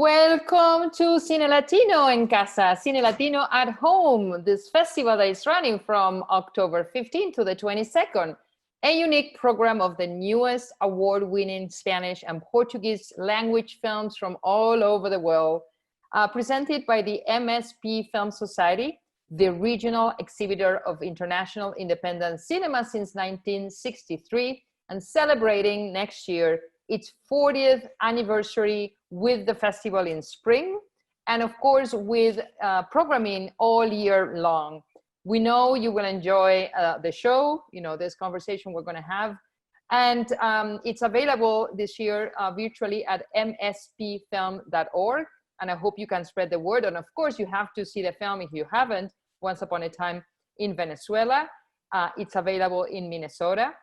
Welcome to Cine Latino en Casa, Cine Latino at Home, this festival that is running from October 15th to the 22nd, a unique program of the newest award-winning Spanish and Portuguese language films from all over the world, presented by the MSP Film Society, the regional exhibitor of international independent cinema since 1963, and celebrating next year its 40th anniversary with the festival in spring, and of course with programming all year long. We know you will enjoy the show, this conversation we're gonna have, and it's available this year virtually at mspfilm.org, and I hope you can spread the word, and of course you have to see the film if you haven't, Once Upon a Time in Venezuela. It's available in Minnesota.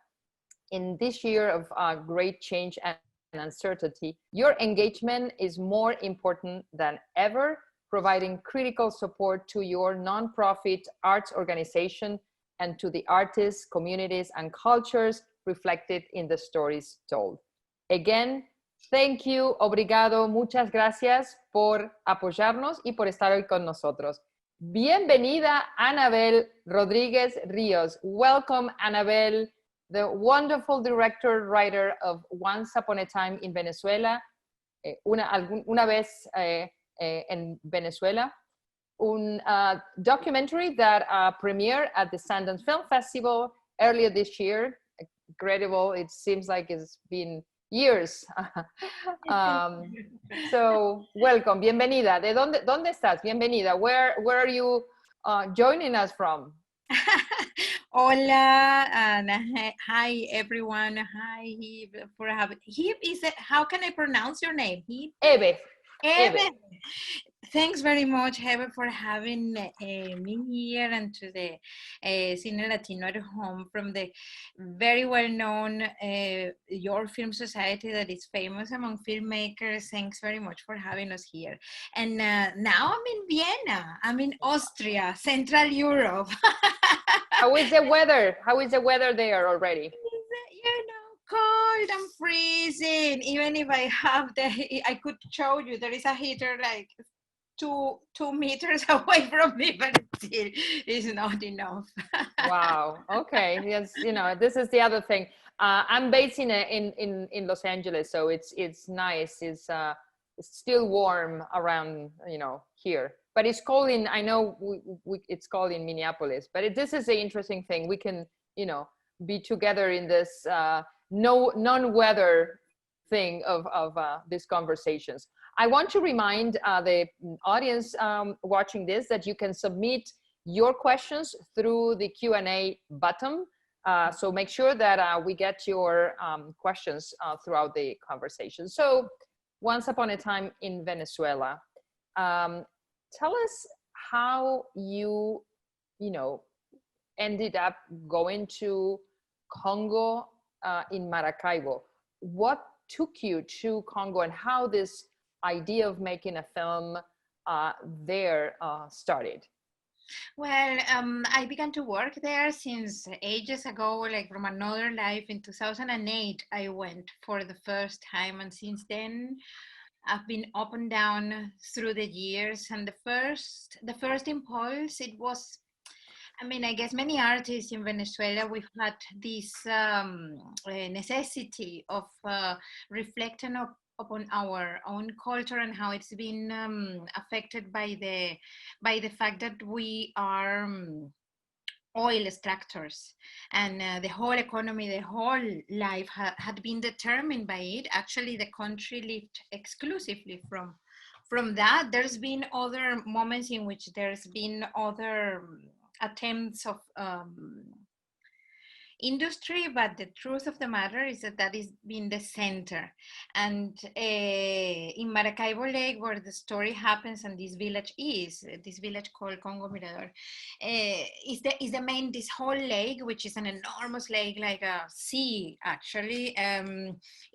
In this year of great change and uncertainty, your engagement is more important than ever, providing critical support to your nonprofit arts organization and to the artists, communities, and cultures reflected in the stories told. Again, thank you, obrigado, muchas gracias por apoyarnos y por estar hoy con nosotros. Bienvenida, Anabel Rodríguez Ríos. Welcome, Anabel, the wonderful director, writer of Once Upon a Time in Venezuela, una vez en Venezuela, un documentary that premiered at the Sundance Film Festival earlier this year. Incredible, it seems like it's been years. So, welcome, bienvenida. ¿De dónde estás? Bienvenida. Where are you joining us from? Hola, Ana. Hi, everyone. Hi, Hebe, for having. Hebe, is it? How can I pronounce your name? Hebe. Hebe. Thanks very much, Hebe, for having me here and to the Cine Latino at Home from the very well-known Your Film Society that is famous among filmmakers. Thanks very much for having us here. And now I'm in Vienna. I'm in Austria, Central Europe. How is the weather? How is the weather there already? Cold and freezing. Even if I have I could show you, there is a heater like two meters away from me, but still it's not enough. Wow. Okay. Yes. This is the other thing. I'm based in Los Angeles, so it's nice. It's still warm around here, but it's cold in. I know it's cold in Minneapolis, but this is the interesting thing. We can be together in this non-weather thing of these conversations. I want to remind the audience watching this that you can submit your questions through the Q&A button. So make sure that we get your questions throughout the conversation. So Once Upon a Time in Venezuela. Tell us how you ended up going to Congo in Maracaibo. What took you to Congo and how this idea of making a film there started? Well, I began to work there since ages ago, like from another life. In 2008, I went for the first time, and since then, I've been up and down through the years. And the first impulse, it was, I guess many artists in Venezuela, we've had this necessity of reflecting upon our own culture and how it's been affected by the fact that we are oil extractors, and the whole economy, the whole life had been determined by it. Actually, the country lived exclusively from that. There's been other moments in which there's been other attempts of industry, but the truth of the matter is that is been the center. And in Maracaibo Lake, where the story happens, and this village called Congo Mirador, is the main, this whole lake, which is an enormous lake, like a sea actually,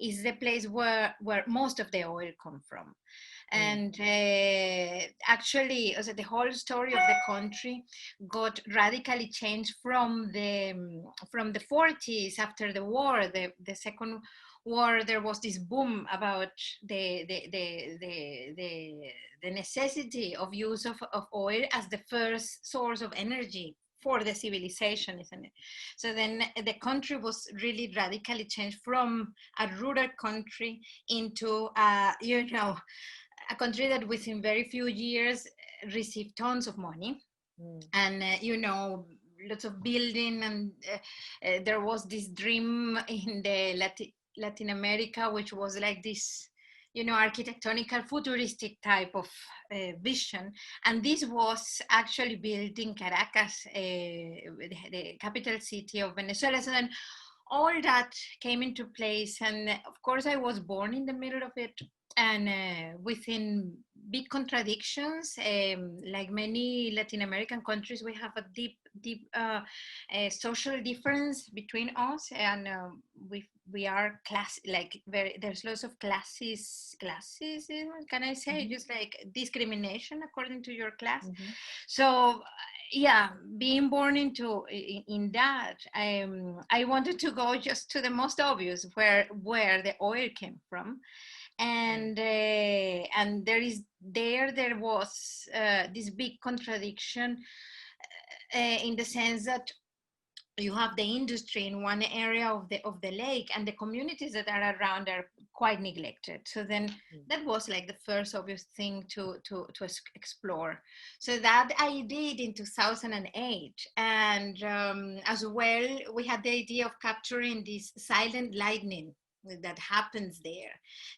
is the place where most of the oil comes from. And actually, the whole story of the country got radically changed from the 40s after the war, the Second war, there was this boom about the necessity of use of oil as the first source of energy for the civilization, isn't it? So then the country was really radically changed from a rural country into, a country that within very few years received tons of money. And, lots of building, and there was this dream in the Latin America, which was like this, architectonical futuristic type of vision. And this was actually built in Caracas, the capital city of Venezuela. So then all that came into place. And of course, I was born in the middle of it. And within big contradictions, like many Latin American countries, we have a deep social difference between us, and we are there's lots of classes, can I say, just like discrimination according to your class. So yeah, being born in that, I wanted to go just to the most obvious, where the oil came from. And there was this big contradiction, in the sense that you have the industry in one area of the lake, and the communities that are around are quite neglected. So then that was like the first obvious thing to explore. So that I did in 2008. And as well, we had the idea of capturing this silent lightning that happens there.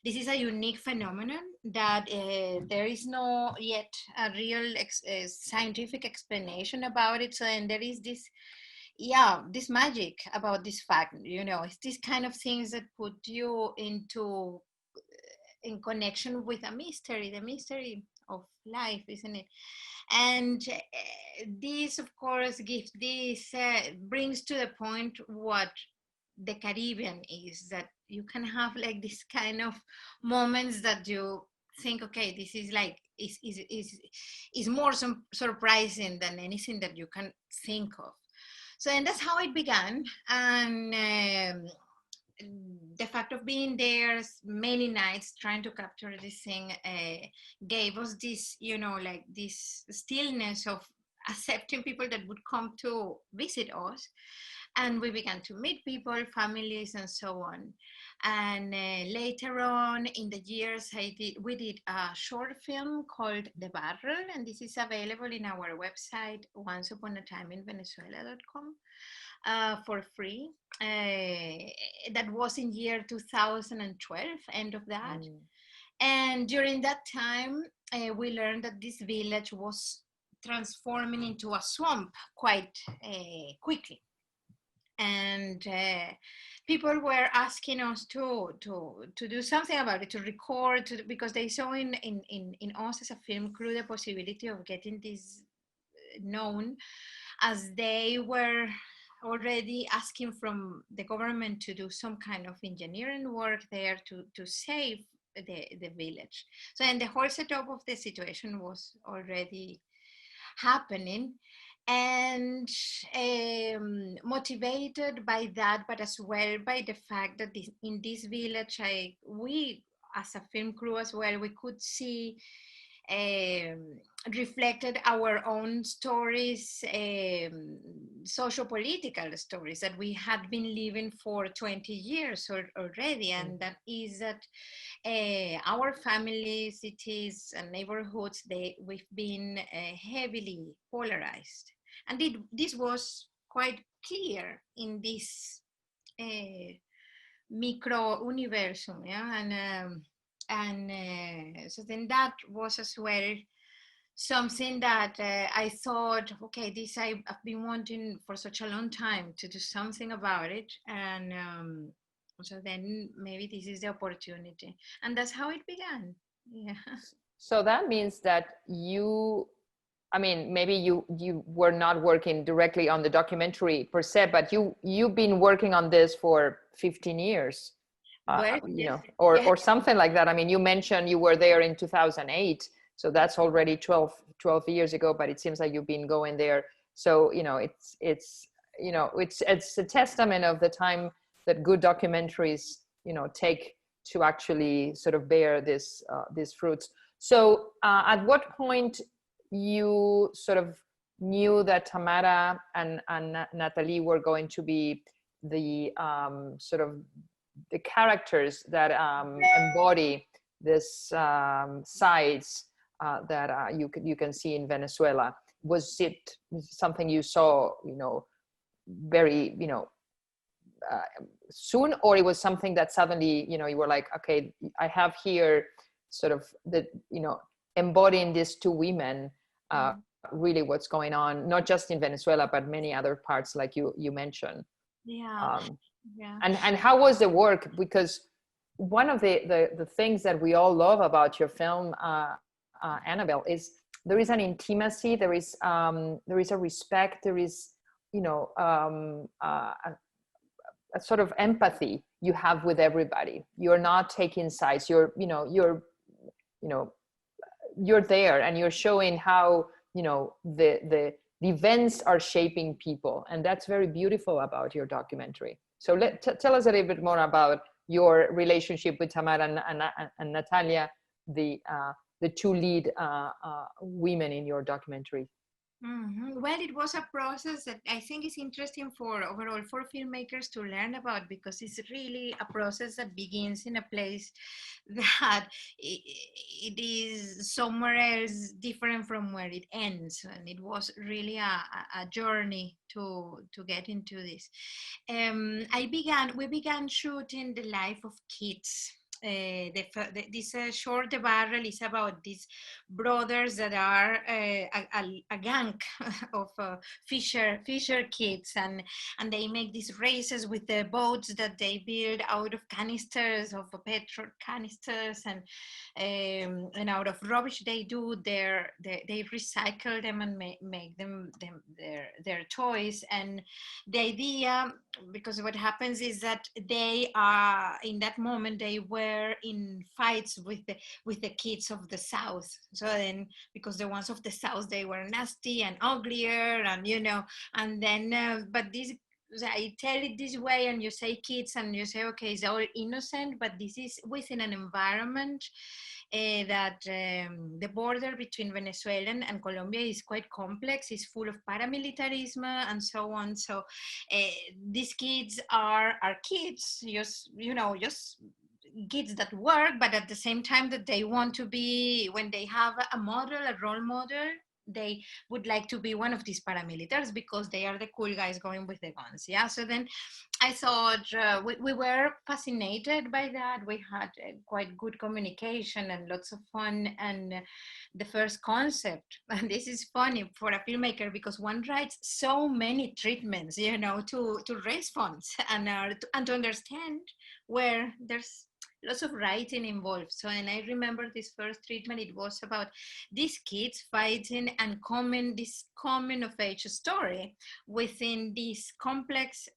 This is a unique phenomenon that there is no yet a real scientific explanation about it. So, and there is this magic about this fact. It's these kind of things that put you in connection with a mystery, the mystery of life, isn't it? And this, of course, brings to the point what the Caribbean is, that you can have like this kind of moments that you think, okay, this is like is more surprising than anything that you can think of. So, and that's how it began. And the fact of being there many nights trying to capture this thing gave us this, like this stillness of accepting people that would come to visit us. And we began to meet people, families, and so on. And later on in the years, we did a short film called The Barrel, and this is available in our website, onceuponatimeinvenezuela.com, for free. That was in year 2012, end of that. And during that time, we learned that this village was transforming into a swamp quite quickly. And people were asking us to do something about it, to record, because they saw in us as a film crew the possibility of getting this known, as they were already asking from the government to do some kind of engineering work there to save the village. So, and the whole setup of the situation was already happening. And motivated by that, but as well by the fact that in this village, we as a film crew as well, we could see reflected our own stories, socio-political stories that we had been living for 20 years already. And that is that our families, cities, and neighborhoods, we've been heavily polarized. And this was quite clear in this micro-universum, and so then that was as well something that I thought, okay, this I've been wanting for such a long time to do something about it, and so then maybe this is the opportunity, and that's how it began. Yeah. So that means that maybe you were not working directly on the documentary per se, but you've been working on this for 15 years, or something like that. I mean, you mentioned you were there in 2008, so that's already 12 years ago, but it seems like you've been going there. So, it's a testament of the time that good documentaries take to actually sort of bear these fruits. So at what point you sort of knew that Tamara and Natalie were going to be the sort of the characters that embody this sides that you can see in Venezuela? Was it something you saw, very, soon, or it was something that suddenly, you were like, okay, I have here sort of the, embodying these two women, really what's going on, not just in Venezuela, but many other parts, like you mentioned. Yeah. And how was the work? Because one of the things that we all love about your film, Anabel, is there is an intimacy, there is a respect, there is, a sort of empathy you have with everybody. You're not taking sides. You're there, and you're showing how the events are shaping people, and that's very beautiful about your documentary. So tell us a little bit more about your relationship with Tamara and Natalia, the two lead women in your documentary. Well, it was a process that I think is interesting for overall for filmmakers to learn about, because it's really a process that begins in a place that it is somewhere else different from where it ends, and it was really a journey to get into this. We began shooting the life of kids. This short The Barrel is about these brothers that are a gang of fisher kids, and they make these races with the boats that they build out of canisters, of petrol canisters, and out of rubbish they recycle them and make them their toys. And the idea, because what happens is that they are, in that moment, they were in fights with the kids of the South. So then, because the ones of the South, they were nasty and uglier, and and then but this, I tell it this way, and you say kids, and you say, okay, it's all innocent, but this is within an environment that the border between Venezuela and Colombia is quite complex. It's full of paramilitarism and so on. So these kids are kids, just kids that work, but at the same time that they want to be, when they have a role model, they would like to be one of these paramilitaries because they are the cool guys going with the guns. Yeah. So then I thought we were fascinated by that. We had quite good communication and lots of fun. And the first concept, and this is funny for a filmmaker, because one writes so many treatments, to raise funds and to understand where there's lots of writing involved. So, and I remember this first treatment, it was about these kids fighting and this coming of age story within this complex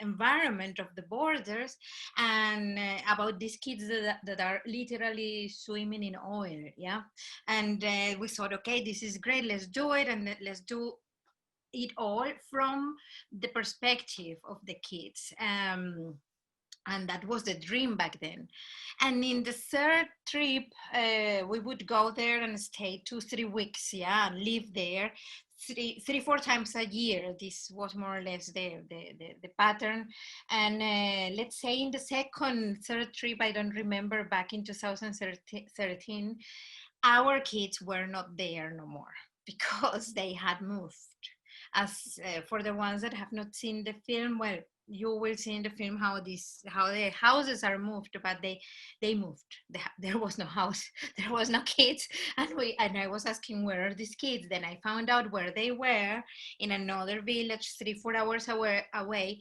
environment of the borders, and about these kids that are literally swimming in oil. Yeah. And we thought, okay, this is great, let's do it, and let's do it all from the perspective of the kids. And that was the dream back then. And in the third trip, we would go there and stay 2-3 weeks, yeah, and live there 3-4 times a year. This was more or less the pattern. And let's say in the third trip, I don't remember, back in 2013, our kids were not there no more because they had moved. As for the ones that have not seen the film, well, you will see in the film how the houses are moved, but they moved. There was no house, there was no kids, and I was asking, where are these kids? Then I found out where they were, in another village 3-4 hours away.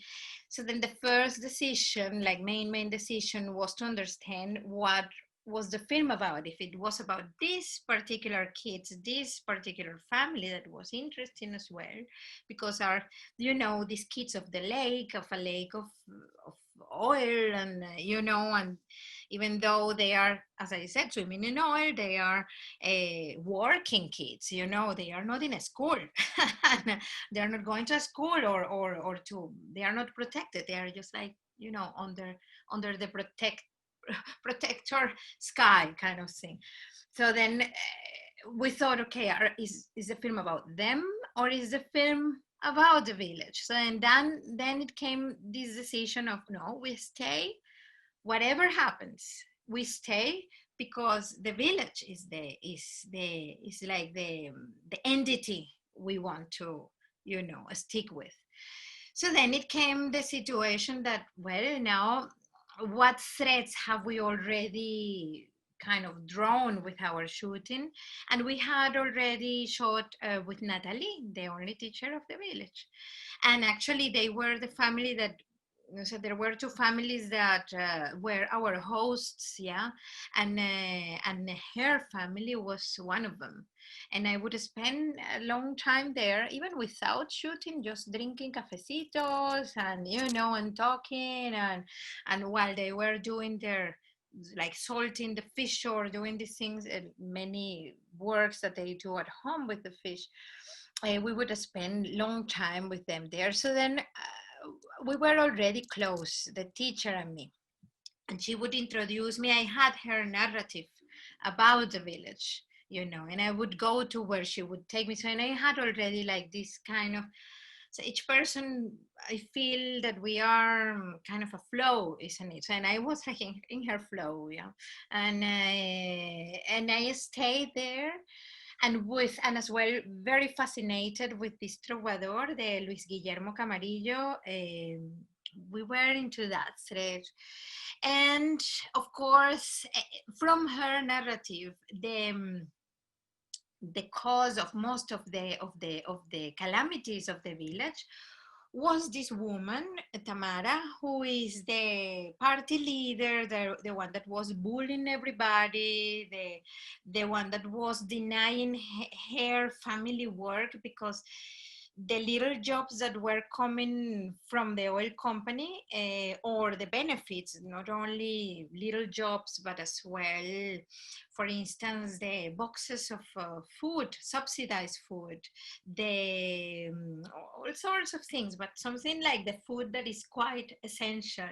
So then the first decision, like main decision, was to understand what was the film about. If it was about these particular kids, this particular family, that was interesting as well, because these kids of a lake of oil, and and even though they are, as I said, swimming in oil, they are working kids. They are not in a school. They are not going to a school or they are not protected. They are just like you know, under the protector sky kind of thing. So then we thought, okay, is the film about them, or is the film about the village? So and then it came this decision of, no, we stay, whatever happens, we stay, because the village is like the entity we want to, you know, stick with. So then it came the situation that, well, now what threads have we already kind of drawn with our shooting? And we had already shot with Natalie, the only teacher of the village. And actually they were the family that, so there were two families that were our hosts, yeah, and her family was one of them. And I would spend a long time there, even without shooting, just drinking cafecitos and, you know, and talking, and while they were doing their, like, salting the fish or doing these things, many works that they do at home with the fish, we would spend long time with them there. So then we were already close, the teacher and me, and she would introduce me. I had her narrative about the village, you know, and I would go to where she would take me. So, and I had already like this kind of, so each person, I feel that we are kind of a flow, isn't it? So, and I was like in her flow, yeah, and I stayed there. And as well, very fascinated with this trovador, the Luis Guillermo Camarillo. We were into that thread. And of course, from her narrative, the cause of most of the calamities of the village was this woman, Tamara, who is the party leader, the one that was bullying everybody, the one that was denying her family work, because the little jobs that were coming from the oil company, or the benefits, not only little jobs, but as well, for instance, the boxes of food, subsidized food, the all sorts of things, but something like the food that is quite essential.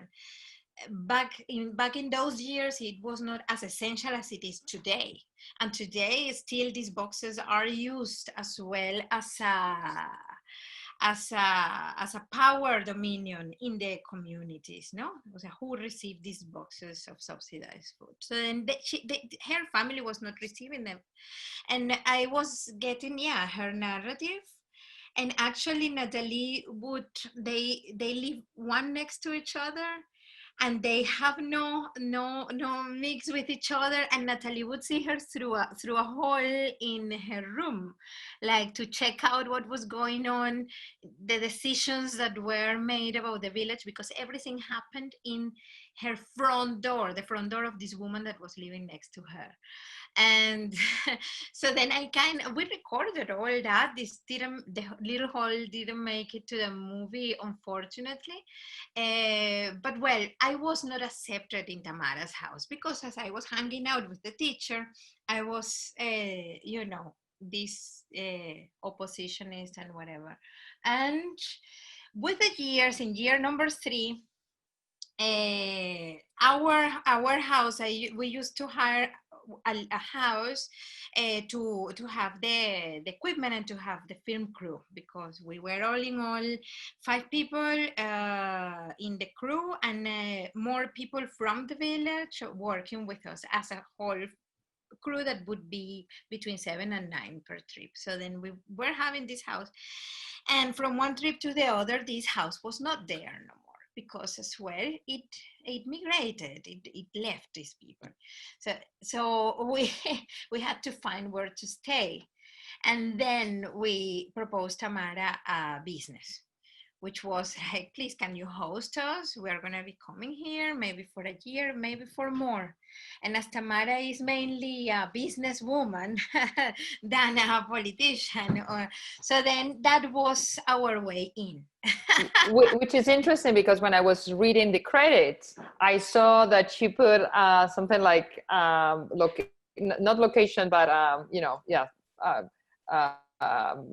Back in those years, it was not as essential as it is today. And today, still, these boxes are used as well as a power dominion in the communities, no? So who received these boxes of subsidized food? So then her family was not receiving them. And I was getting, yeah, her narrative. And actually, Natalie they live one next to each other, and they have no mix with each other. And Natalie would see her through a hole in her room, like to check out what was going on, the decisions that were made about the village, because everything happened in her front door, the front door of this woman that was living next to her. And so then we recorded all that. The little hole didn't make it to the movie, unfortunately. But well, I was not accepted in Tamara's house, because as I was hanging out with the teacher, I was, you know, this oppositionist and whatever. And with the years, in year number 3, our house, we used to hire a house to have the equipment and to have the film crew, because we were all in all 5 people in the crew, and more people from the village working with us as a whole crew that would be between 7 and 9 per trip. So then we were having this house, and from one trip to the other, this house was not there no more, because as well it migrated, it left these people. So we had to find where to stay. And then we proposed Tamara a business, which was like, please, can you host us? We're going to be coming here maybe for a year, maybe for more. And as Tamara is mainly a businesswoman than a politician, so then that was our way in. Which is interesting, because when I was reading the credits, I saw that she put something like not location, but you know, yeah,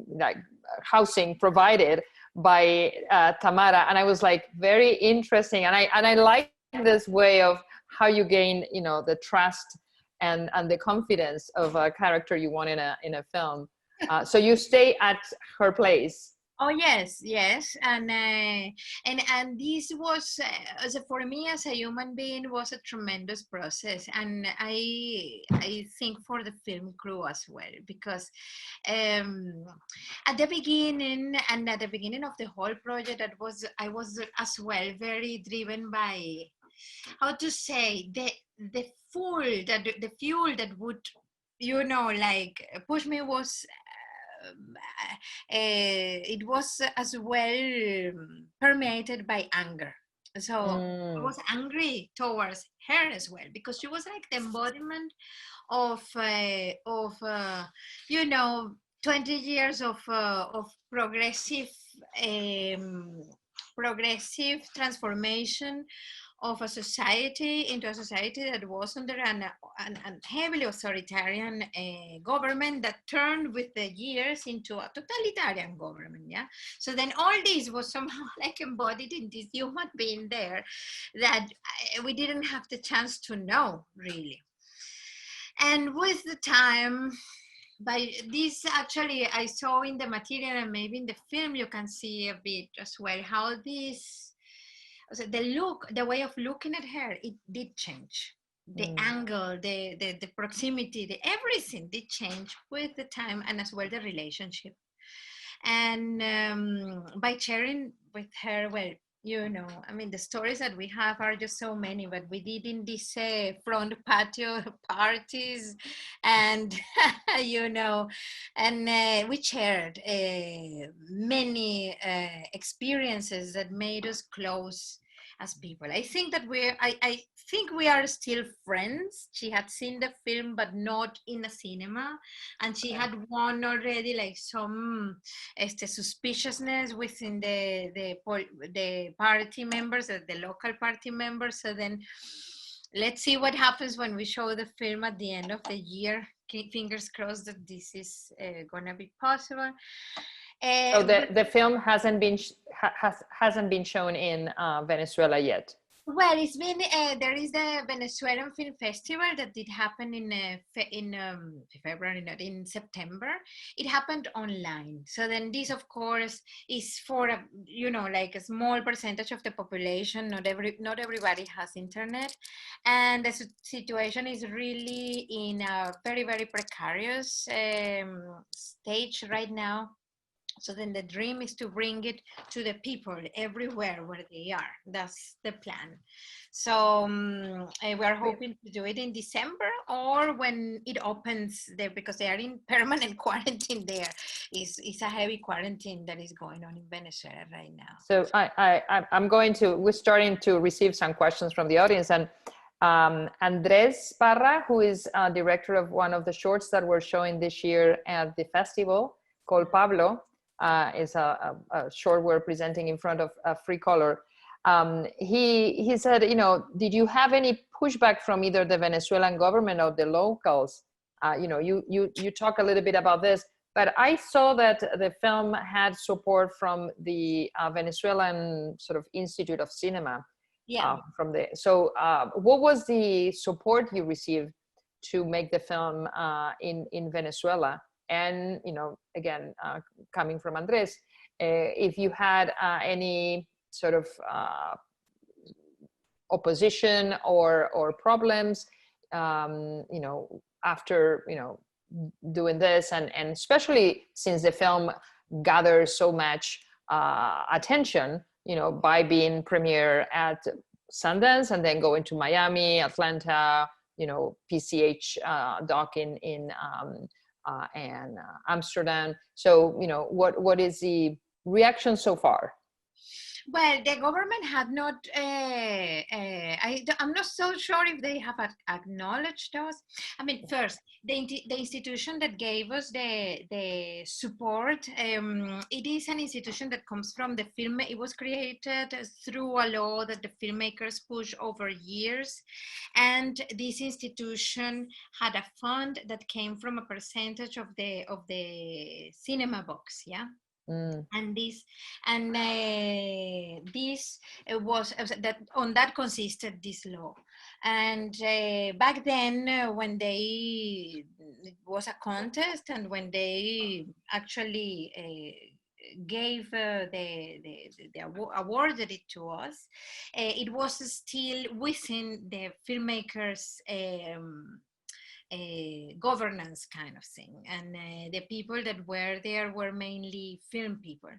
like housing provided. by Tamara, and I was like, very interesting, and I like this way of how you gain, you know, the trust and the confidence of a character you want in a film. So you stay at her place. Oh yes, yes, and this was for me as a human being was a tremendous process, and I think for the film crew as well, because um, at the beginning of the whole project, I was as well very driven by, how to say, the fuel that would, you know, like push me was it was as well permeated by anger. So I was angry towards her as well, because she was like the embodiment of you know, 20 years of um, progressive transformation of a society into a society that was under an heavily authoritarian government that turned with the years into a totalitarian government. Yeah. So then all this was somehow like embodied in this human being there that we didn't have the chance to know really. And with the time, by this actually I saw in the material, and maybe in the film you can see a bit as well, how this, so the way of looking at her, it did change. The angle, the proximity, the everything did change with the time, and as well the relationship. And by sharing with her, well, you know, I mean, the stories that we have are just so many, but we did in these front patio parties, and you know, and we shared many experiences that made us close as people. I think that I think we are still friends. She had seen the film, but not in a cinema, and she had won already like some suspiciousness within the party members, the local party members. So then let's see what happens when we show the film at the end of the year. Fingers crossed that this is gonna be possible. So the film hasn't been shown in Venezuela yet. Well, it's been there is the Venezuelan Film Festival that did happen in February, not in September. It happened online. So then this, of course, is for a, you know, like a small percentage of the population. Not everybody has internet, and the situation is really in a very, very precarious stage right now. So then the dream is to bring it to the people everywhere where they are. That's the plan. So we are hoping to do it in December, or when it opens there, because they are in permanent quarantine there. It's a heavy quarantine that is going on in Venezuela right now. So we're starting to receive some questions from the audience, and Andres Parra, who is director of one of the shorts that we're showing this year at the festival called Pablo, is a short we're presenting in front of Free Color. He said, you know, did you have any pushback from either the Venezuelan government or the locals? You know, you talk a little bit about this, but I saw that the film had support from the Venezuelan sort of Institute of Cinema. Yeah. What was the support you received to make the film in Venezuela? And, you know, again, coming from Andres, if you had any sort of opposition or problems, you know, after, you know, doing this, and especially since the film gathers so much attention, you know, by being premiere at Sundance and then going to Miami, Atlanta, you know, PCH doc in and Amsterdam. So, you know, what is the reaction so far? Well, the government had not, I'm not so sure if they have acknowledged us. I mean, first, the institution that gave us the support, it is an institution that comes from the film. It was created through a law that the filmmakers push over years. And this institution had a fund that came from a percentage of the cinema box, yeah? And this was that on that consisted this law. And back then, when it was a contest, and when they actually awarded it to us, it was still within the filmmakers' governance kind of thing, and the people that were there were mainly film people.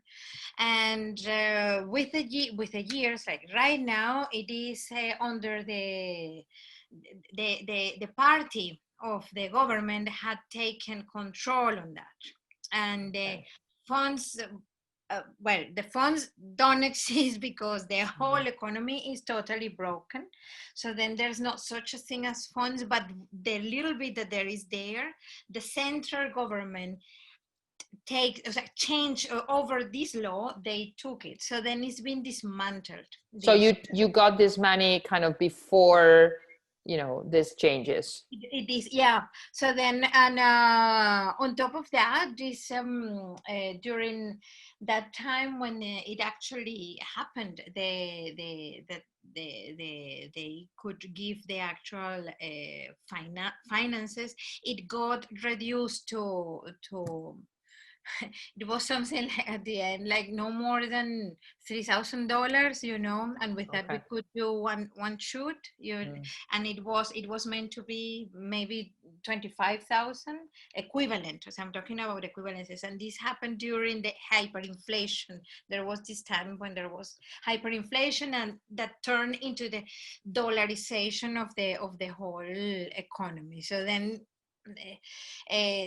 And with the years, like right now, it is under the party of the government had taken control on that, and funds. Well, the funds don't exist because the whole economy is totally broken. So then there's not such a thing as funds, but the little bit that there is there, the central government change over this law, they took it. So then it's been dismantled. So you got this money kind of before, this changes. It is, yeah. So then, and on top of that, this during that time when it actually happened, they could give the actual finances. It got reduced to it was something like at the end, like no more than $3,000, and with that we could do one shoot. And it was meant to be maybe 25,000 equivalent. So I'm talking about equivalences, and this happened during the hyperinflation. There was this time when there was hyperinflation, and that turned into the dollarization of the whole economy. So then.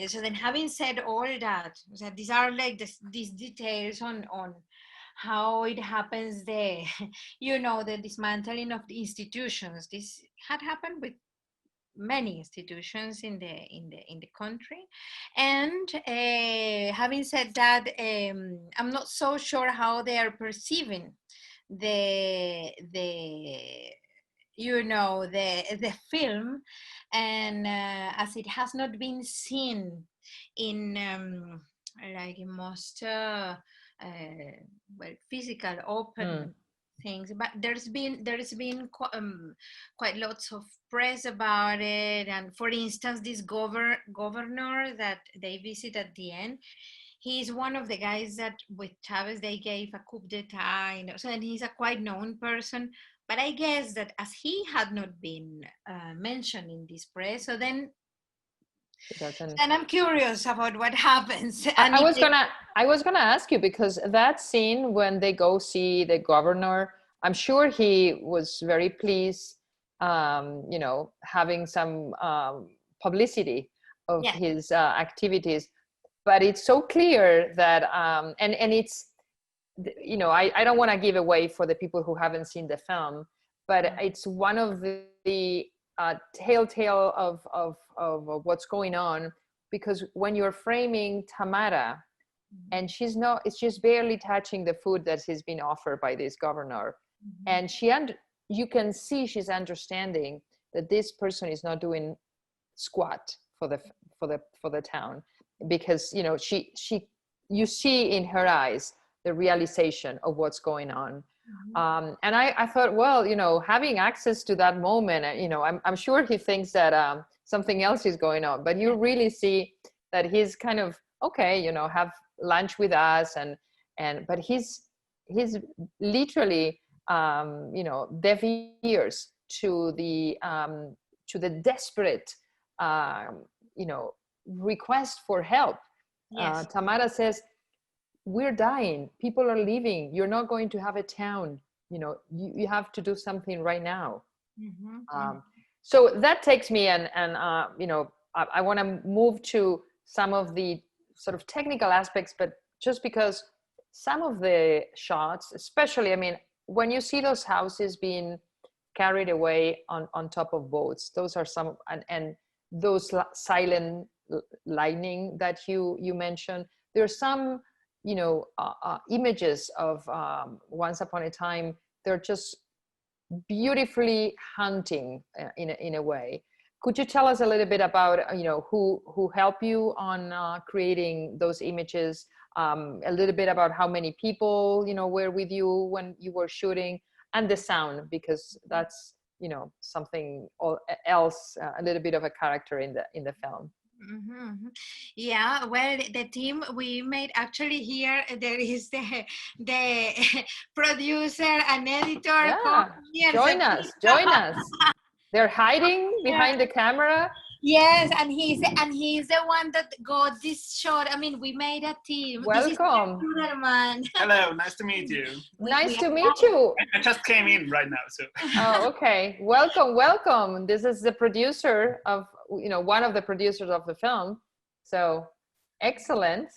So then, having said all that, so these are like these details on how it happens, the dismantling of the institutions. This had happened with many institutions in the country. And having said that, I'm not so sure how they are perceiving the film, and as it has not been seen in like in most physical open things, but there's been quite lots of press about it. And for instance, this governor that they visit at the end, he's one of the guys that with Chavez they gave a coup d'etat, so, and he's a quite known person. But I guess that as he had not been mentioned in this press, so then, and I'm curious about what happens. And I was gonna ask you, because that scene when they go see the governor, I'm sure he was very pleased, having some publicity of his activities. But it's so clear that, and it's, I don't want to give away for the people who haven't seen the film, but it's one of the telltale of what's going on, because when you're framing Tamara, and she's just barely touching the food that has been offered by this governor, and you can see she's understanding that this person is not doing squat for the town, because you see in her eyes the realization of what's going on. And I thought, well, having access to that moment, I'm sure he thinks that something else is going on, but you really see that he's kind of okay, have lunch with us, but he's literally deaf ears to the desperate request for help. Tamara says, we're dying, people are leaving, you're not going to have a town, you have to do something right now. So that takes me, and I want to move to some of the sort of technical aspects, but just because some of the shots, especially, when you see those houses being carried away on top of boats, those are some, and those silent lightning that you mentioned, there's some images of Once Upon a Time. They're just beautifully hunting in a way. Could you tell us a little bit about who helped you on creating those images? a little bit about how many people, were with you when you were shooting, and the sound, because that's, something else, a little bit of a character in the film. Mhm. Yeah, well, the team we made, actually here there is the producer and editor. Yeah, join us, join us. They're hiding behind the camera. Yes, and he's the one that got this shot. I mean, we made a team. Welcome. This is man. Hello, nice to meet you. Nice to meet you. I just came in right now, so. Oh, okay. Welcome, welcome. This is the producer of, one of the producers of the film. So, excellent.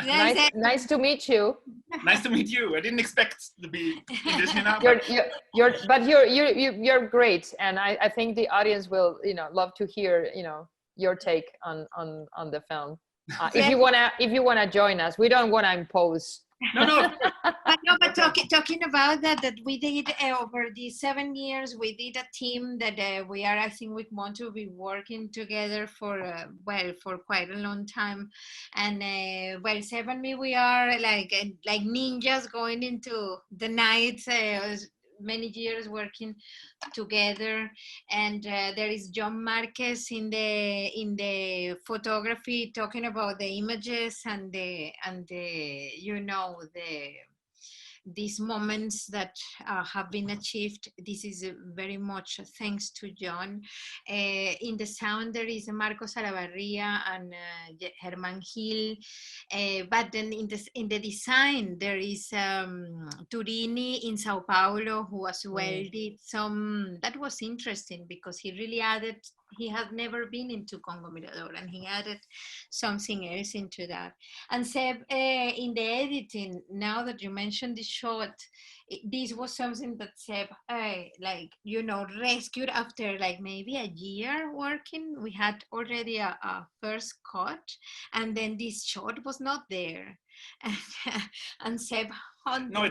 Nice to meet you. Nice to meet you. I didn't expect to be in this, You're great, and I think the audience will, love to hear, your take on the film. If you wanna join us, we don't wanna impose. No. But talking about that we did over these 7 years, we did a team that I think we want to be working together for quite a long time, and 7 me we are like ninjas going into the night. Many years working together, and there is John Marquez in the photography, talking about the images and the these moments that have been achieved. This is very much thanks to John. In the sound, there is Marcos Salavarria and Herman Hill. But then in the design, there is Turini in Sao Paulo, who as well did some, that was interesting because he really added, he had never been into Congo Mirador, and he added something else into that. And Seb, in the editing, now that you mentioned the shot, this was something that Seb, rescued after maybe a year working. We had already a first cut, and then this shot was not there. And Seb hunted. No,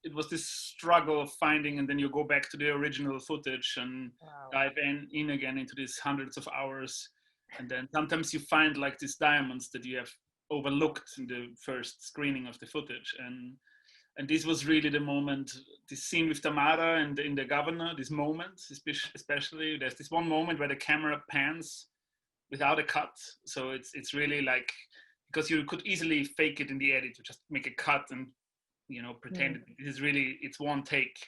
it was this struggle of finding, and then you go back to the original footage and dive in again into these hundreds of hours. And then sometimes you find these diamonds that you have overlooked in the first screening of the footage. And this was really the moment, this scene with Tamara and in the governor, this moment, especially, there's this one moment where the camera pans without a cut. So it's really because you could easily fake it in the edit, to just make a cut and pretend it's one take,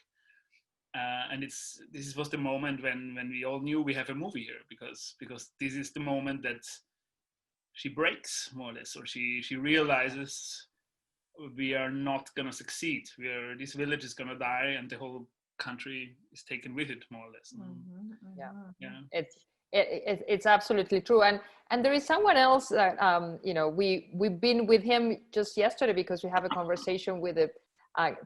and this was the moment when we all knew we have a movie here, because this is the moment that she breaks, more or less, or she realizes we are not gonna succeed. This village is gonna die, and the whole country is taken with it, more or less. Yeah. It's absolutely true, and there is someone else that we've been with him just yesterday, because we have a conversation with the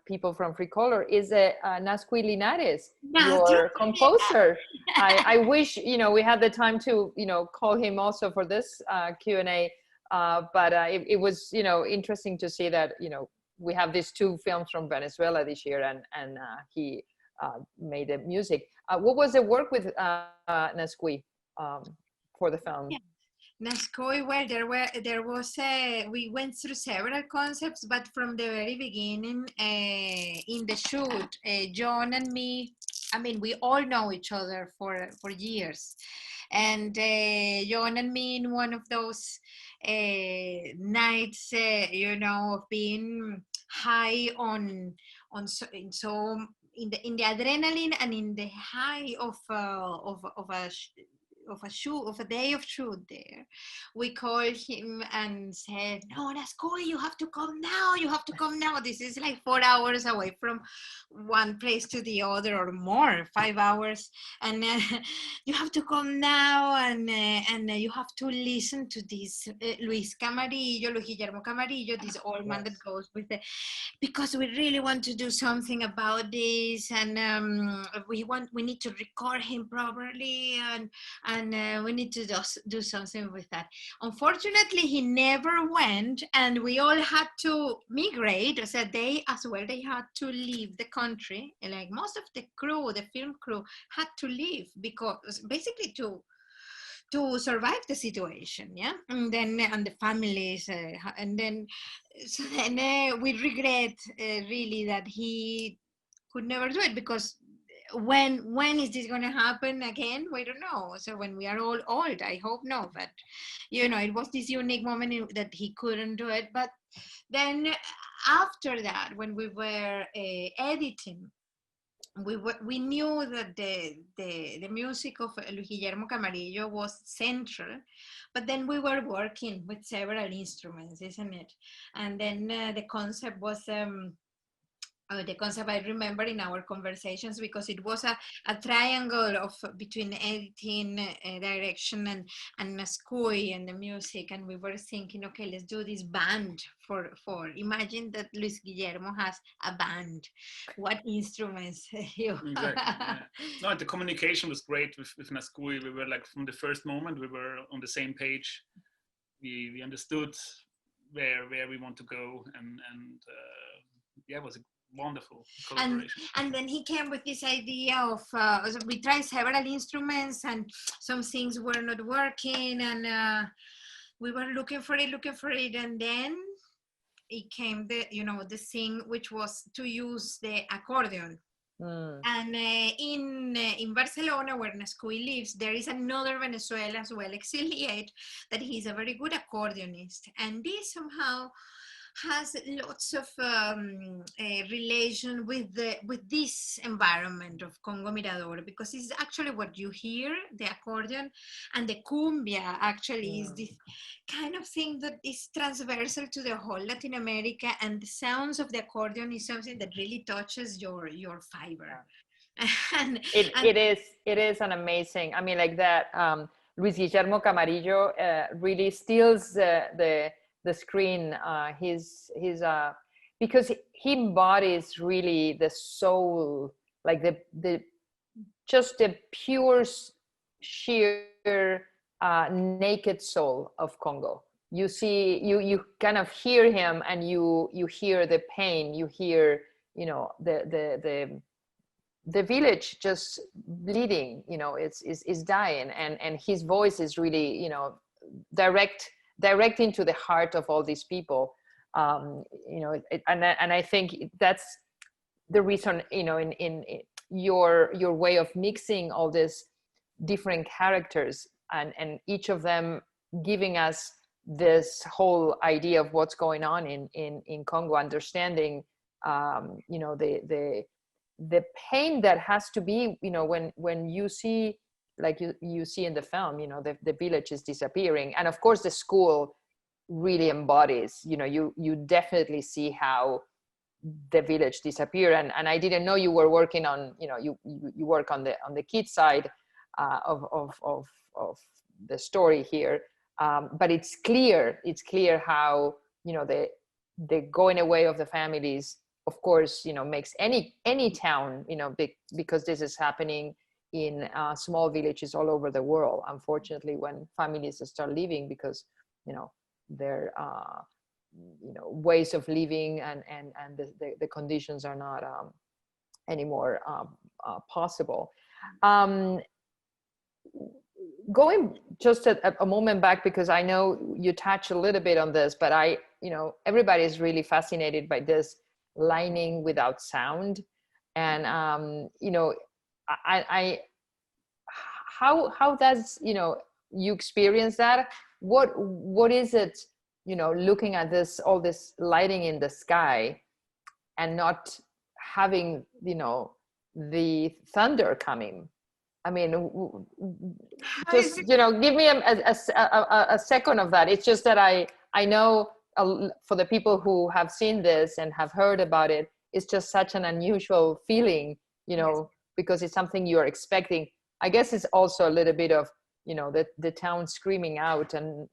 people from Free Color, is Nasqui Linares, your composer. I wish we had the time to call him also for this Q&A, but it was interesting to see that we have these two films from Venezuela this year, and he made the music. What was the work with Nasqui for the film? Yeah. Nasqui, well, we went through several concepts, but from the very beginning, in the shoot, John and me, I mean, we all know each other for years, and John and me, in one of those nights, of being high in the adrenaline and in the high of a day of shoot there, we called him and said, "No, Nasqui, you have to come now. You have to come now. This is 4 hours away from one place to the other, or more, 5 hours, and you have to come now, and you have to listen to this Luis Guillermo Camarillo, this old man that goes with because we really want to do something about this, and we need to record him properly, and we need to do something with that." Unfortunately, he never went, and we all had to migrate. So they had to leave the country, and most of the crew, the film crew, had to leave, because basically to to survive the situation, yeah. And then and the families, and then so then we regret really that he could never do it, because when is this going to happen again? We don't know. So when we are all old, I hope no, but it was this unique moment that he couldn't do it. But then after that, when we were editing, we knew that the music of Luis Guillermo Camarillo was central, but then we were working with several instruments, isn't it? And then the concept was the concept I remember in our conversations, because it was a triangle of between editing, direction, and Nascui and the music, and we were thinking, okay, let's do this band for imagine that Luis Guillermo has a band. What instruments? Exactly. Yeah. No, the communication was great with Nascui. We were like, from the first moment, we were on the same page. We understood where we want to go, and yeah, it was a wonderful collaboration. And then he came with this idea of we tried several instruments, and some things were not working, and we were looking for it, and then it came the thing which was to use the accordion. And in Barcelona, where Nascui lives, there is another Venezuelan as well, exiliate, that he's a very good accordionist, and this somehow has lots of relation with this environment of Congo Mirador, because it's actually what you hear, the accordion, and the cumbia actually is this kind of thing that is transversal to the whole Latin America, and the sounds of the accordion is something that really touches your fiber. And it is an amazing, I mean, like that Luis Guillermo Camarillo really steals the screen. His because he embodies really the soul, like the just the pure, sheer naked soul of Congo. You see, you kind of hear him, and you hear the pain, you hear the village just bleeding, is dying, and his voice is really direct into the heart of all these people. And I think that's the reason, in your way of mixing all these different characters, and each of them giving us this whole idea of what's going on in Congo, understanding the pain that has to be, when you see, like you see in the film, the village is disappearing, and of course the school really embodies, you definitely see how the village disappear. And I didn't know you were working on, you work on the kids side of the story here, but it's clear how the going away of the families, of course, makes any town, big, because this is happening in small villages all over the world, unfortunately, when families start leaving, because their ways of living and the conditions are not anymore possible. Going just a moment back, because I know you touch a little bit on this, but everybody is really fascinated by this lining without sound, and how does you experience that? What is it, looking at all this lighting in the sky, and not having the thunder coming? I mean, just give me a second of that. It's just that I know for the people who have seen this and have heard about it, it's just such an unusual feeling, because it's something you're expecting. I guess it's also a little bit of the town screaming out, and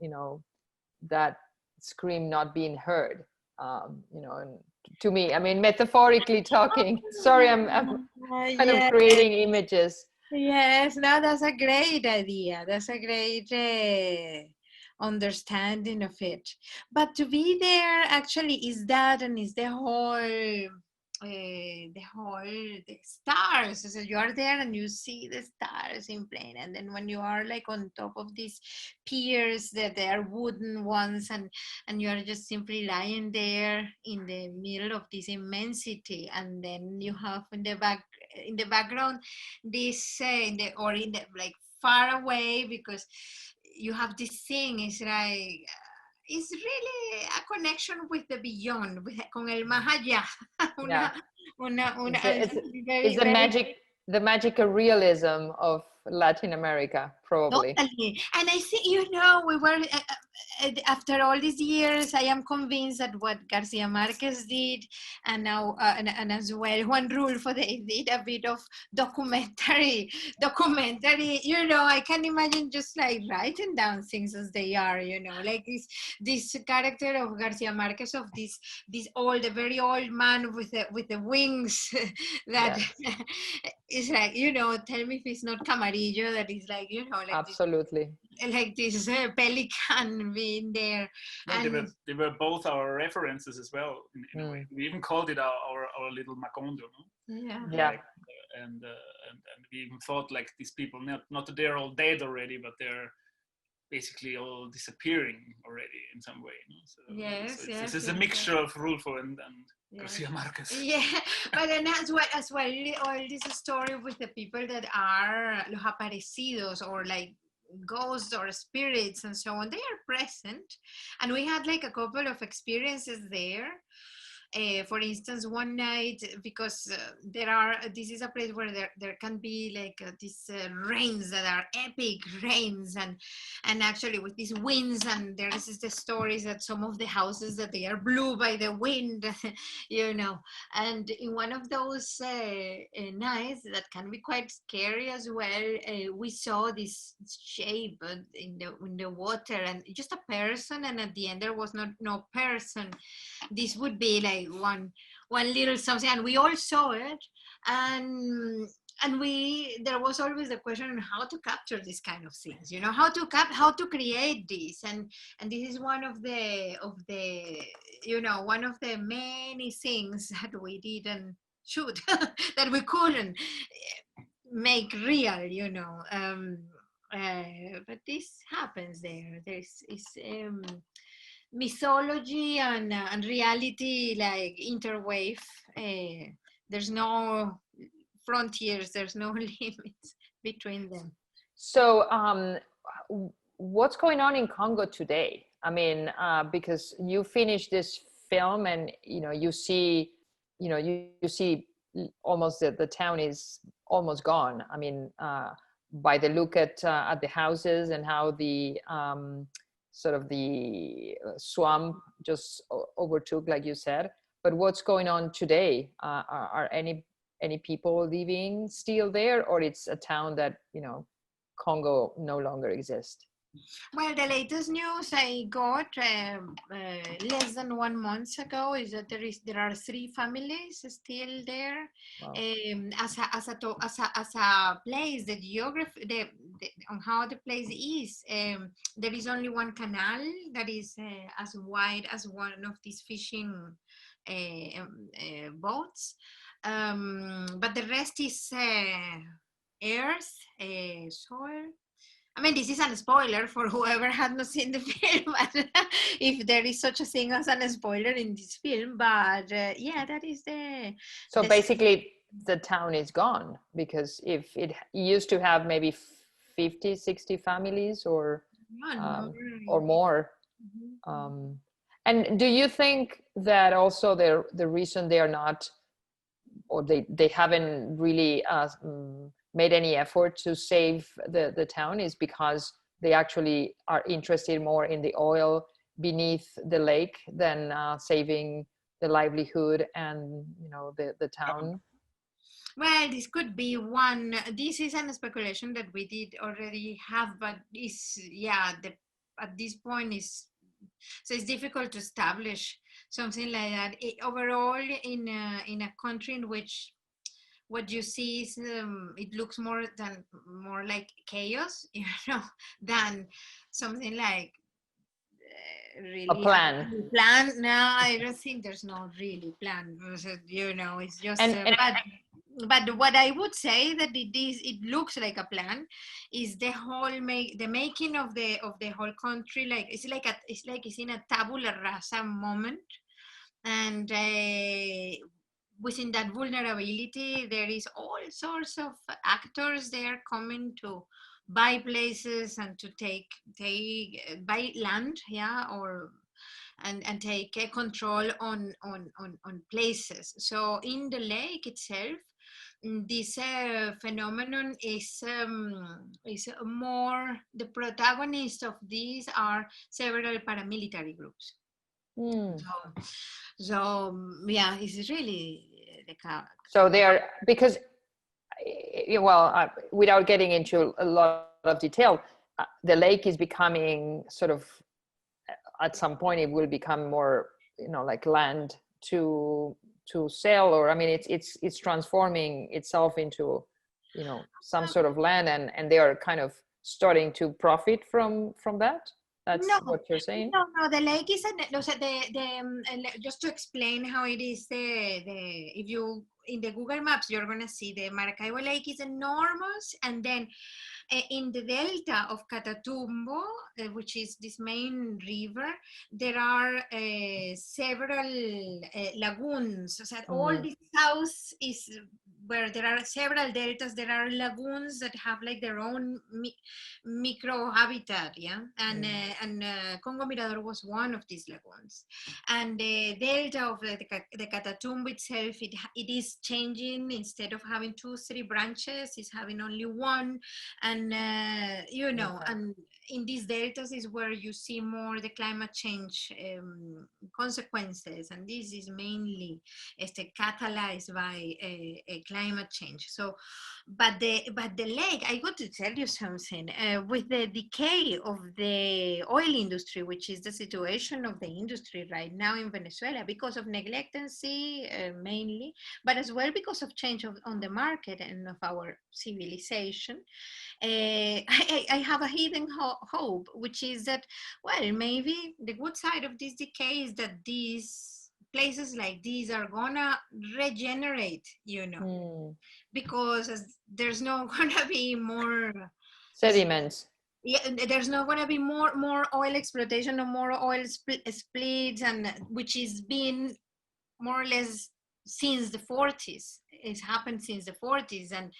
that scream not being heard, and to me, I mean, metaphorically talking, sorry, I'm kind of creating images. Yes, no, that's a great idea. That's a great understanding of it. But to be there actually is that, and is the whole the stars. So you are there and you see the stars in plane, and then when you are like on top of these piers that they are wooden ones, and you are just simply lying there in the middle of this immensity, and then you have in the background this in the like far away, because you have this thing. It's like it's really a connection with the beyond, con el más allá. Yeah. It's very, It's the magical realism of Latin America, probably. totally. And I think, you know, we were, after all these years, I am convinced that what Garcia Marquez did, and now, and as well, Juan Rulfo, they did a bit of documentary, you know, I can imagine just like writing down things as they are, you know, like this character of Garcia Marquez, of this old, a very old man with the wings that is like, you know, tell me if it's not Camarillo, that is like, you know, like absolutely this pelican being there. Well, And they were both our references as well in a way. We even called it our little Macondo, no? Yeah. And we even thought like these people, not that they're all dead already, but they're basically all disappearing already in some way. No? So yes, it's a mixture of Rulfo and Garcia Marquez. Yeah, but then as well, all this story with the people that are los aparecidos, or like ghosts or spirits and so on, they are present. And we had like a couple of experiences there. For instance, one night, because this is a place where there can be like these rains that are epic rains, and actually with these winds, and there is the stories that some of the houses that they are blew by the wind, you know. And in one of those nights that can be quite scary as well, we saw this shape in the water, and just a person, and at the end there was no person. This would be like one little something, and we all saw it, and there was always the question on how to capture these kind of things, you know, how to create this, and this is one of the you know, one of the many things that we didn't shoot that we couldn't make real, you know. But this happens there. There's mythology and reality like interwave. There's no frontiers, there's no limits between them. So what's going on in Congo today? I mean, because you finished this film, and you know, you see almost the town is almost gone. I mean, by the look at the houses and how the sort of the swamp just overtook, like you said. But what's going on today? Are any people living still there, or it's a town that, you know, Congo no longer exists? Well, the latest news I got less than 1 month ago is that there are 3 families still there. Wow. As a place, the geography, on how the place is, there is only one canal that is as wide as one of these fishing boats, but the rest is earth, soil. I mean, this is a spoiler for whoever had not seen the film, if there is such a thing as a spoiler in this film. But yeah, that is So basically, the town is gone, because if it used to have maybe 50, 60 families or more. And do you think that also the reason they are not, or they haven't really made any effort to save the town, is because they actually are interested more in the oil beneath the lake than saving the livelihood and, you know, the town? Well, this could be one. This is a speculation that we did already have, but at this point so it's difficult to establish something like that. Overall, in a country in which what you see is it looks more like chaos, you know, than something like really a plan. No, I don't think there's no really plan. You know, it's just And but what I would say that it looks like a plan is the whole the making of the whole country, like it's in a tabula rasa moment, and within that vulnerability there is all sorts of actors there coming to buy places and to buy land, yeah, or and take control on places. So in the lake itself, this phenomenon is more, the protagonists of these are several paramilitary groups. So yeah, it's really so they are, because well, without getting into a lot of detail, the lake is becoming sort of, at some point it will become more, you know, like land to sell, or I mean it's transforming itself into, you know, some sort of land, and they are kind of starting to profit from that. That's what you're saying? No, the lake is just to explain how it is, if you in the Google Maps, you're gonna see the Maracaibo Lake is enormous, and then in the delta of Catatumbo, which is this main river, there are several lagoons. So all the south is where there are several deltas. There are lagoons that have like their own micro habitat, yeah. And Congo Mirador was one of these lagoons. And the delta of the Catatumbo itself, it is changing. Instead of having 2-3 branches, it's having only one. And you know, and in these deltas is where you see more the climate change consequences, and this is mainly catalyzed by climate change. So, but the lake, I got to tell you something. With the decay of the oil industry, which is the situation of the industry right now in Venezuela, because of neglectancy mainly, but as well because of change on the market and of our civilization. I have a hidden hope, which is that, well, maybe the good side of this decay is that these places like these are gonna regenerate, you know, because there's not gonna be more sediments. Yeah, there's not gonna be more oil exploitation or more oil splits, and which is being more or less since the 40s. It's happened since the 40s, and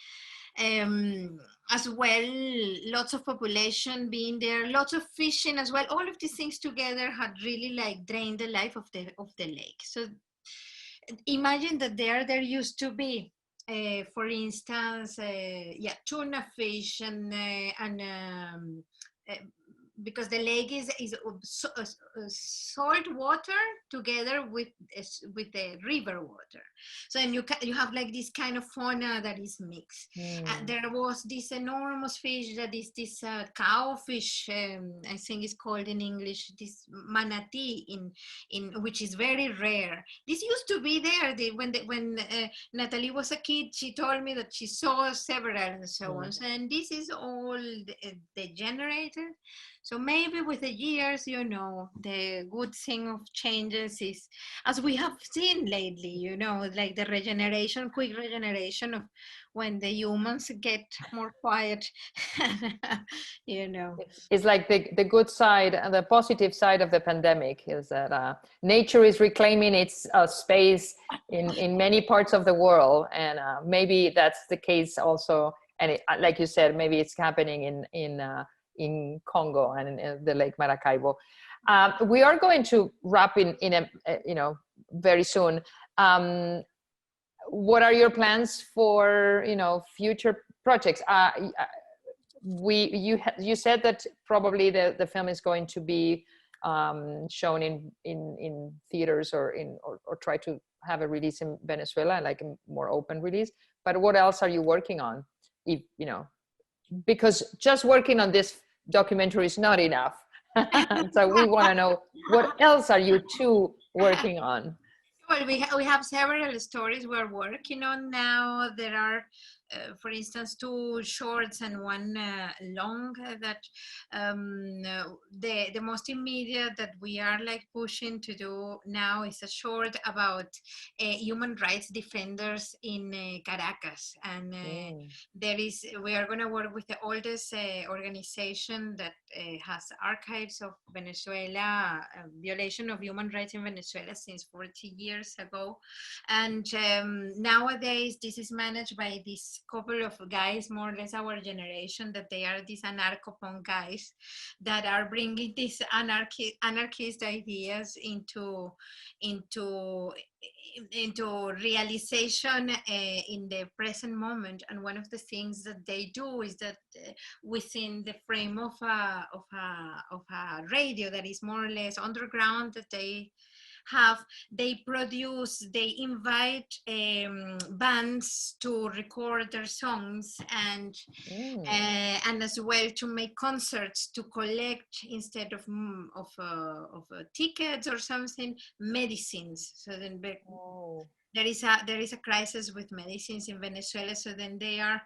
as well, lots of population being there, lots of fishing as well. All of these things together had really like drained the life of the lake. So imagine that there used to be, for instance, tuna fish and because the lake is salt water together with the river water, so and you have like this kind of fauna that is mixed. And there was this enormous fish that is this cowfish, I think it's called in English, this manatee in which is very rare. This used to be there. When Natalie was a kid, she told me that she saw several and so on. And this is all degenerated. So maybe with the years, you know, the good thing of changes is, as we have seen lately, you know, like the regeneration, quick regeneration of when the humans get more quiet, you know. It's like the good side and the positive side of the pandemic is that nature is reclaiming its space in many parts of the world. And maybe that's the case also. And like you said, maybe it's happening in Congo and in the Lake Maracaibo. We are going to wrap in very soon. What are your plans for future projects? You said that probably the film is going to be shown in theaters or try to have a release in Venezuela, like a more open release. But what else are you working on? Because just working on this documentary is not enough. So we want to know, what else are you two working on? Well, we have several stories we're working on now. There are for instance, 2 shorts and 1 long that the most immediate that we are like pushing to do now is a short about human rights defenders in Caracas. And we are going to work with the oldest organization that has archives of Venezuela, violation of human rights in Venezuela since 40 years ago. And nowadays this is managed by this couple of guys, more or less our generation, that they are these anarcho-punk guys that are bringing these anarchist ideas into realization in the present moment. And one of the things that they do is that within the frame of a radio that is more or less underground that they have, they invite bands to record their songs and as well to make concerts to collect, instead of tickets or something, medicines. So then there is a crisis with medicines in Venezuela. So then they are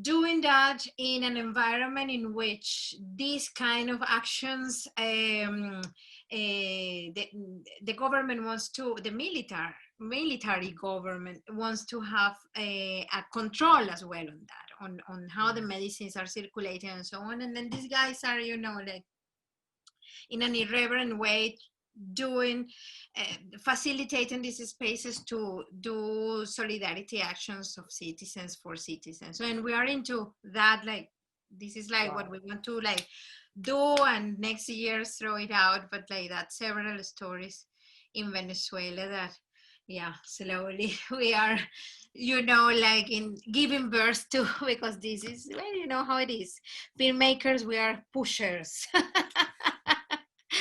doing that in an environment in which these kind of actions, the government wants to, the military government wants to have a control as well on that, on how the medicines are circulating and so on. And then these guys are, like in an irreverent way facilitating these spaces to do solidarity actions of citizens for citizens. So, and we are into that, like, this is like what we want to like do, and next year throw it out, but like that several stories in Venezuela that, slowly we are, like in giving birth to, because this is, well, you know how it is. Filmmakers, we are pushers.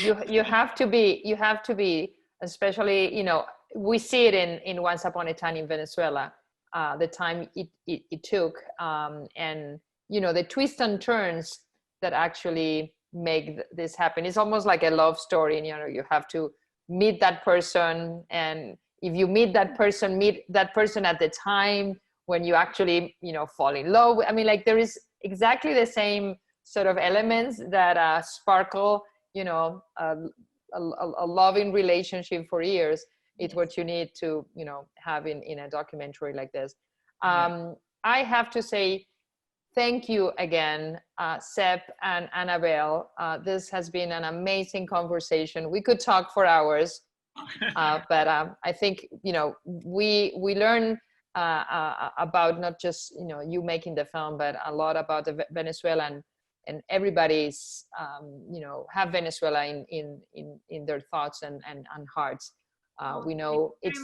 You have to be, especially, we see it in Once Upon a Time in Venezuela, the time it took, and the twists and turns that actually make this happen. It's almost like a love story, and you have to meet that person, and if you meet that person at the time when you actually fall in love. I mean, like, there is exactly the same sort of elements that sparkle a loving relationship for years. It's what you need to have in a documentary like this. I have to say thank you again, Sep and Anabel. This has been an amazing conversation. We could talk for hours, but I think we learn about not just you making the film, but a lot about the Venezuelan, and everybody's have Venezuela in their thoughts and hearts. We know it's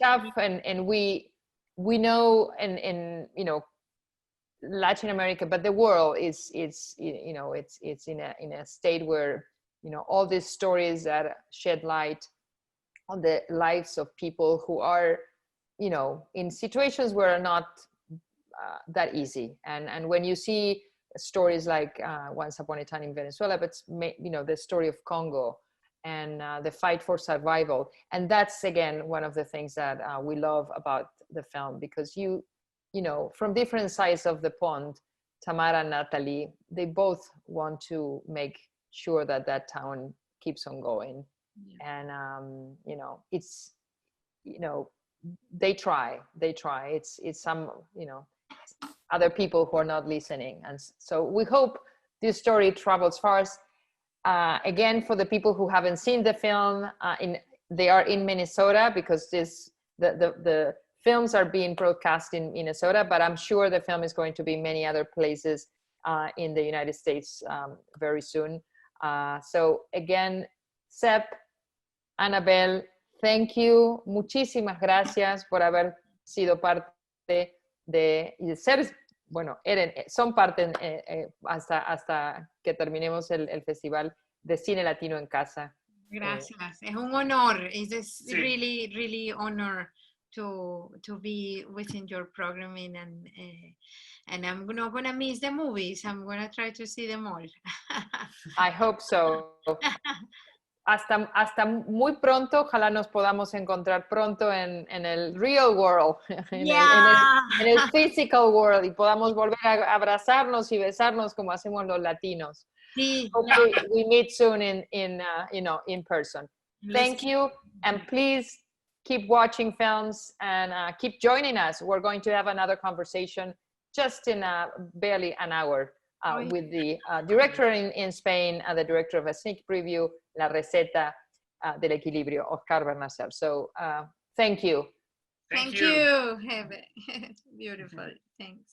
tough, and we know in Latin America, but the world is it's in a state where all these stories that shed light on the lives of people who are in situations where are not that easy, and when you see stories like Once Upon a Time in Venezuela, but the story of Congo and the fight for survival, and that's again one of the things that we love about the film, because from different sides of the pond, Tamara and Natalie, they both want to make sure that town keeps on going, and it's they try. It's some other people who are not listening, and so we hope this story travels fast. Again, for the people who haven't seen the film, they are in Minnesota, because the films are being broadcast in Minnesota, but I'm sure the film is going to be many other places in the United States very soon. So again, Sep, Anabel, thank you. Muchísimas gracias por haber sido parte de ser, son parte hasta que terminemos el Festival de Cine Latino en Casa. Gracias. Es un honor. It's really, really honor to be within your programming, and I'm not gonna miss the movies. I'm gonna try to see them all. I hope so. hasta muy pronto. Ojalá nos podamos encontrar pronto en el real world, en el physical world, y podamos volver a abrazarnos y besarnos como hacemos los latinos. Sí. Hopefully we meet soon in person. Thank you, and please keep watching films and keep joining us. We're going to have another conversation just in barely an hour with the director in Spain, the director of a sneak preview, La Receta del Equilibrio, Oscar Bernasser. So thank you. Thank you, Hebe. Beautiful. Thanks.